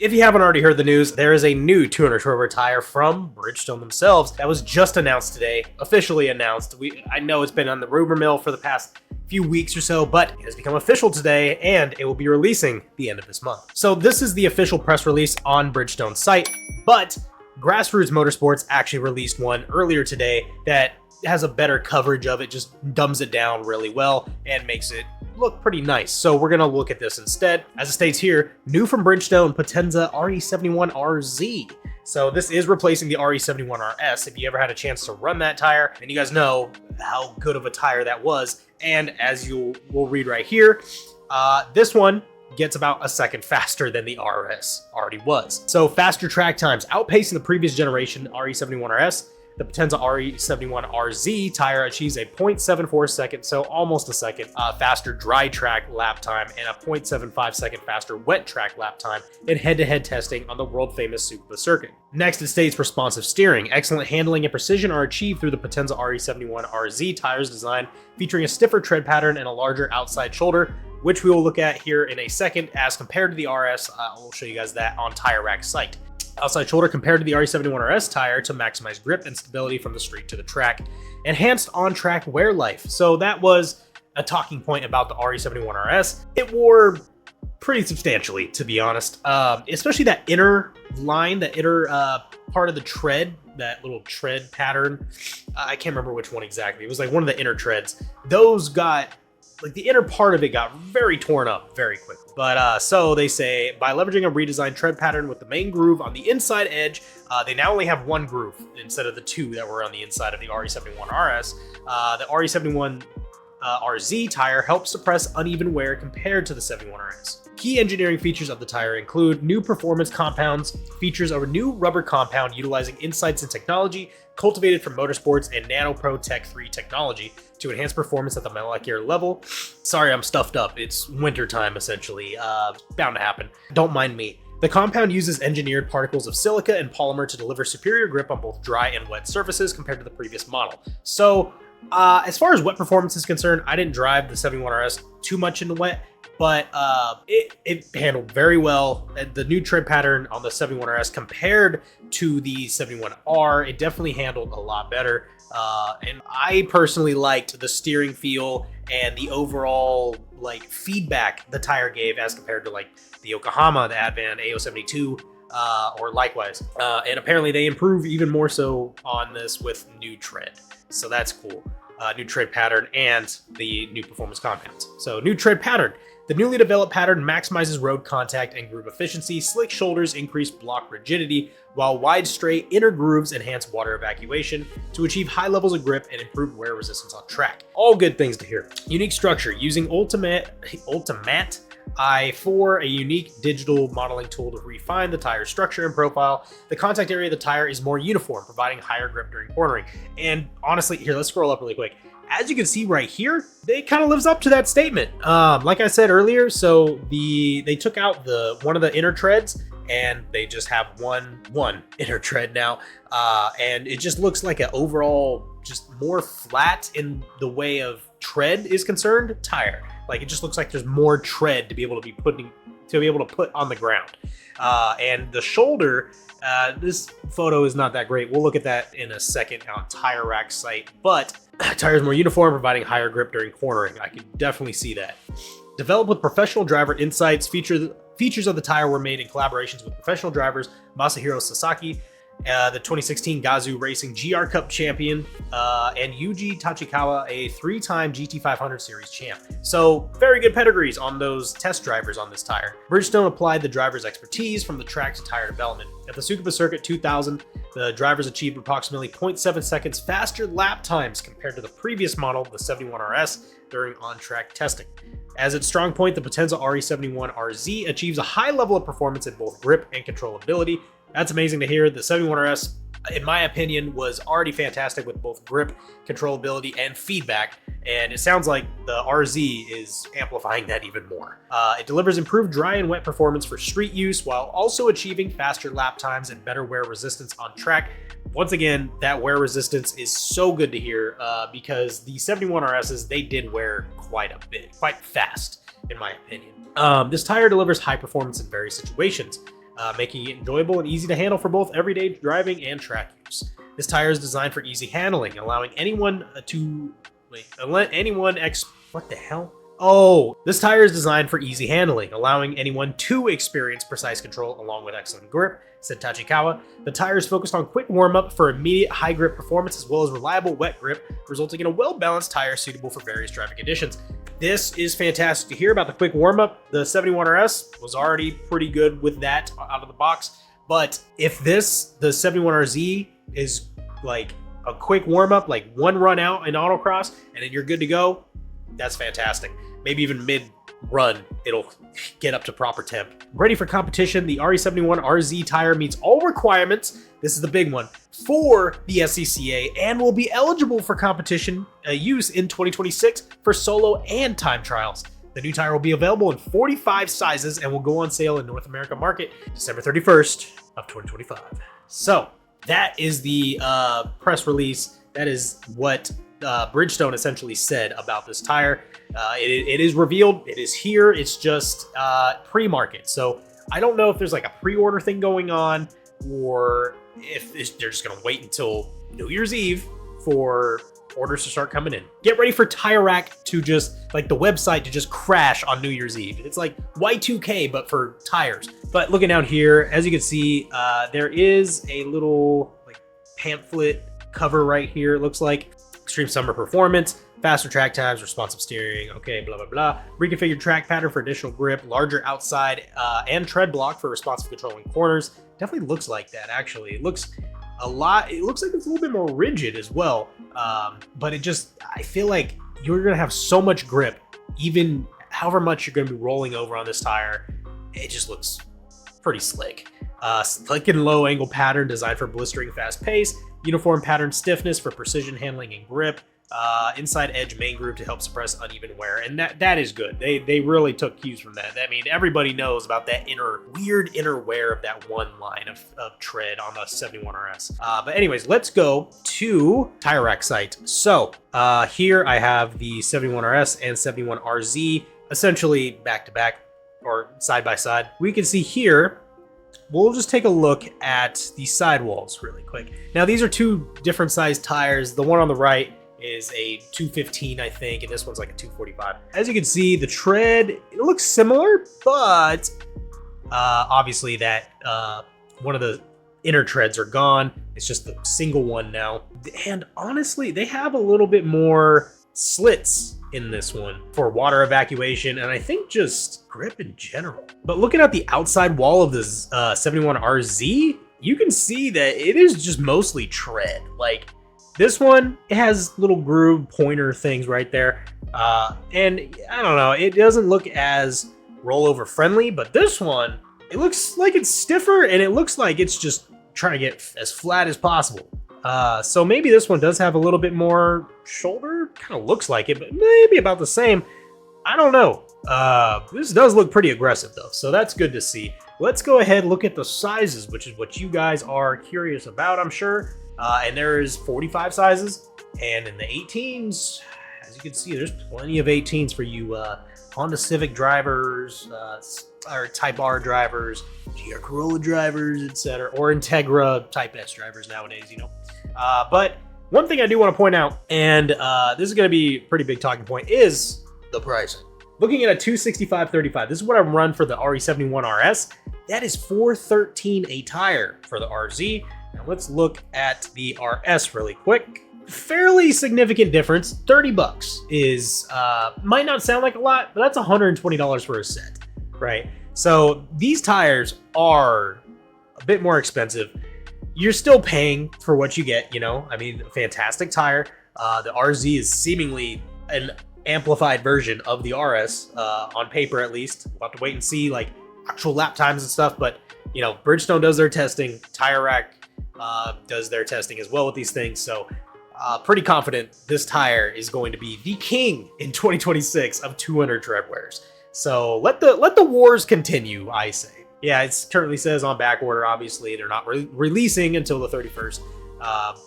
If you haven't already heard the news, there is a new 200 turbo tire from Bridgestone themselves that was just announced today, officially announced. I know it's been on the rumor mill for the past few weeks or so, but it has become official today and it will be releasing the end of this month. So this is the official press release on Bridgestone's site, but Grassroots Motorsports actually released one earlier today that has a better coverage of it, just dumbs it down really well and makes it look pretty nice. So we're gonna look at this instead. As it states here, new from Bridgestone, Potenza RE-71RZ. So this is replacing the RE-71RS. If you ever had a chance to run that tire, and you guys know how good of a tire that was. And as we'll read right here, this one gets about a second faster than the RS already was. So faster track times, outpacing the previous generation RE-71RS. The Potenza RE-71RZ tire achieves a 0.74 second, so almost a second, faster dry track lap time and a 0.75 second faster wet track lap time in head-to-head testing on the world-famous Suzuka circuit. Next, it states responsive steering. Excellent handling and precision are achieved through the Potenza RE-71RZ tire's design, featuring a stiffer tread pattern and a larger outside shoulder, which we will look at here in a second as compared to the RS. We'll show you guys that on Tire Rack's site. Outside shoulder compared to the RE-71RS tire to maximize grip and stability from the street to the track. Enhanced on-track wear life. So that was a talking point about the RE-71RS. It wore pretty substantially, to be honest. Especially that inner line, that inner part of the tread, that little tread pattern. I can't remember which one exactly. It was like one of the inner treads. Those got, like the inner part of it got very torn up very quickly. But so they say, by leveraging a redesigned tread pattern with the main groove on the inside edge, they now only have one groove instead of the two that were on the inside of the RE-71RS. The RE-71RZ tire helps suppress uneven wear compared to the 71RS. Key engineering features of the tire include new performance compounds, features a new rubber compound utilizing insights in technology cultivated from motorsports and NanoPro Tech 3 technology to enhance performance at the molecular level. Sorry, I'm stuffed up. It's wintertime, essentially. Bound to happen. Don't mind me. The compound uses engineered particles of silica and polymer to deliver superior grip on both dry and wet surfaces compared to the previous model. So, as far as wet performance is concerned, I didn't drive the 71RS too much in the wet, but it handled very well. The new tread pattern on the 71RS compared to the 71R, it definitely handled a lot better. And I personally liked the steering feel and the overall like feedback the tire gave as compared to like the Yokohama, the Advan AO72, or likewise. And apparently they improve even more so on this with new tread. So that's cool. New tread pattern and the new performance compounds. So new tread pattern. The newly developed pattern maximizes road contact and groove efficiency. Slick shoulders increase block rigidity, while wide straight inner grooves enhance water evacuation to achieve high levels of grip and improved wear resistance on track. All good things to hear. Unique structure. Using Ultimate i4, a unique digital modeling tool to refine the tire's structure and profile. The contact area of the tire is more uniform, providing higher grip during cornering. And honestly, here, let's scroll up really quick. As you can see right here, it kind of lives up to that statement. Like I said earlier, so they took out one of the inner treads and they just have one inner tread now. And it just looks like an overall, just more flat in the way of tread is concerned tire. Like it just looks like there's more tread to be able to put on the ground. And the shoulder, this photo is not that great. We'll look at that in a second on Tire Rack's site, but tire is more uniform, providing higher grip during cornering. I can definitely see that. Developed with professional driver insights, features of the tire were made in collaborations with professional drivers Masahiro Sasaki, the 2016 Gazoo Racing GR Cup champion, and Yuji Tachikawa, a 3-time GT500 Series champ. So very good pedigrees on those test drivers on this tire. Bridgestone applied the driver's expertise from the track to tire development. At the Suzuka Circuit 2000, the drivers achieved approximately 0.7 seconds faster lap times compared to the previous model, the 71RS, during on-track testing. As its strong point, the Potenza RE-71RZ achieves a high level of performance in both grip and controllability. That's amazing to hear. The 71RS, in my opinion, was already fantastic with both grip, controllability, and feedback, and it sounds like the RZ is amplifying that even more. It delivers improved dry and wet performance for street use while also achieving faster lap times and better wear resistance on track. Once again, that wear resistance is so good to hear because the 71RSs, they did wear quite a bit, quite fast, in my opinion. This tire delivers high performance in various situations. making it enjoyable and easy to handle for both everyday driving and track use. This tire is designed for easy handling, allowing anyone what the hell? Oh, this tire is designed for easy handling, allowing anyone to experience precise control along with excellent grip, said Tachikawa. The tire is focused on quick warm-up for immediate high grip performance as well as reliable wet grip, resulting in a well-balanced tire suitable for various driving conditions. This is fantastic to hear about the quick warm-up. The 71RS was already pretty good with that out of the box, but if the 71RZ is like a quick warm-up, like one run out in autocross, and then you're good to go, that's fantastic. Maybe even mid-run, it'll get up to proper temp. Ready for competition, the RE-71RZ tire meets all requirements, this is the big one, for the SCCA and will be eligible for competition use in 2026 for solo and time trials. The new tire will be available in 45 sizes and will go on sale in North America market December 31st of 2025. So that is the press release. That is what Bridgestone essentially said about this tire. It is revealed, it is here, it's just pre-market. So I don't know if there's like a pre-order thing going on or if they're just gonna wait until New Year's Eve for orders to start coming in. Get ready for Tire Rack to just, like the website to just crash on New Year's Eve. It's like Y2K, but for tires. But looking down here, as you can see, there is a little like pamphlet cover right here, it looks like. Extreme summer performance, faster track times, responsive steering, okay, blah, blah, blah. Reconfigured track pattern for additional grip, larger outside and tread block for responsive control in corners. Definitely looks like that, actually. It looks like it's a little bit more rigid as well. But I feel like you're gonna have so much grip, even however much you're gonna be rolling over on this tire, it just looks pretty slick. Slick and low angle pattern designed for blistering fast pace. Uniform pattern stiffness for precision handling and grip. Inside edge main groove to help suppress uneven wear. And that is good. They really took cues from that. I mean, everybody knows about that weird inner wear of that one line of tread on the 71RS. But anyways, let's go to Tire Rack site. So here I have the 71RS and 71RZ essentially back to back or side by side. We can see here, we'll just take a look at the sidewalls really quick. Now these are two different size tires. The one on the right is a 215, I think, and this one's like a 245. As you can see, the tread, it looks similar, but obviously that one of the inner treads are gone. It's just the single one now. And honestly, they have a little bit more slits in this one for water evacuation, and I think just grip in general. But looking at the outside wall of this 71RZ, you can see that it is just mostly tread. Like this one, it has little groove pointer things right there. And I don't know, it doesn't look as rollover friendly, but this one, it looks like it's stiffer and it looks like it's just trying to get as flat as possible. So maybe this one does have a little bit more shoulder, kind of looks like it, but maybe about the same. I don't know. This does look pretty aggressive though, so that's good to see. Let's go ahead and look at the sizes, which is what you guys are curious about, I'm sure. And there is 45 sizes, and in the 18s, as you can see, there's plenty of 18s for you Honda Civic drivers, or Type R drivers, GR Corolla drivers, etc., or Integra Type S drivers nowadays, you know. But one thing I do want to point out, and this is going to be a pretty big talking point, is the pricing. Looking at a 265/35, this is what I run for the RE-71RS. That is $413 a tire for the RZ. Now let's look at the RS really quick. Fairly significant difference. 30 bucks is might not sound like a lot, but that's $120 for a set, right? So these tires are a bit more expensive. You're still paying for what you get, you know. I mean, fantastic tire. The RZ is seemingly an amplified version of the RS on paper, at least. We'll have to wait and see like actual lap times and stuff, but you know, Bridgestone does their testing. Tire Rack does their testing as well with these things, so pretty confident this tire is going to be the king in 2026 of 200 tread wears. So let the wars continue, I say. Yeah, it currently says on back order. Obviously, they're not releasing until the 31st.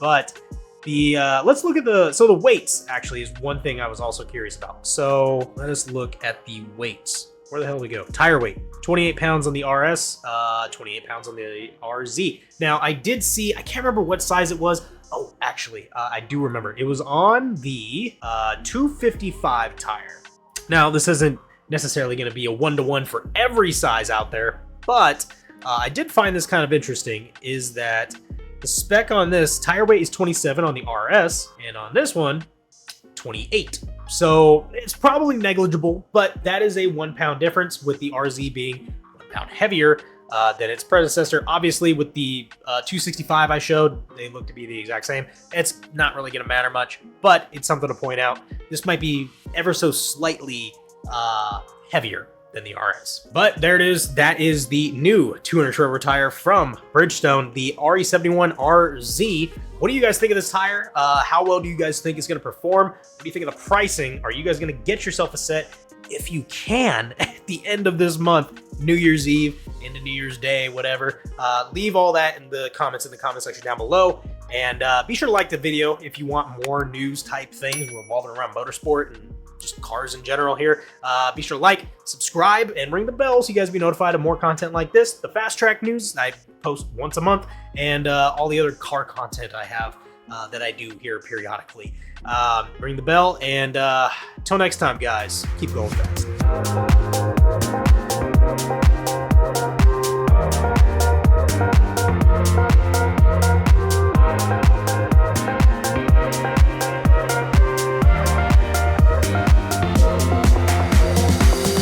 But the let's look at the weights. Actually, is one thing I was also curious about. So let us look at the weights Where the hell did we go? Tire weight, 28 pounds on the RS, 28 pounds on the RZ. Now, I did see, I can't remember what size it was. Oh, actually, I do remember. It was on the 255 tire. Now, this isn't necessarily going to be a one-to-one for every size out there, but I did find this kind of interesting, is that the spec on this, tire weight is 27 on the RS, and on this one, 28. So it's probably negligible, but that is a 1 pound difference, with the RZ being 1 pound heavier than its predecessor. Obviously, with the 265 I showed, they look to be the exact same. It's not really going to matter much, but it's something to point out. This might be ever so slightly heavier than the RS. But there it is. That is the new 200 short rubber tire from Bridgestone, the RE-71RZ. What do you guys think of this tire? How well do you guys think it's going to perform? What do you think of the pricing? Are you guys going to get yourself a set, if you can, at the end of this month, New Year's Eve, into New Year's Day, whatever? Leave all that in the comment section down below. And be sure to like the video if you want more news type things revolving around motorsport and just cars in general here. Be sure to like, subscribe, and ring the bell so you guys be notified of more content like this. The fast track news I post once a month, and all the other car content I have that I do here periodically. Ring the bell, and until next time, guys, keep going fast.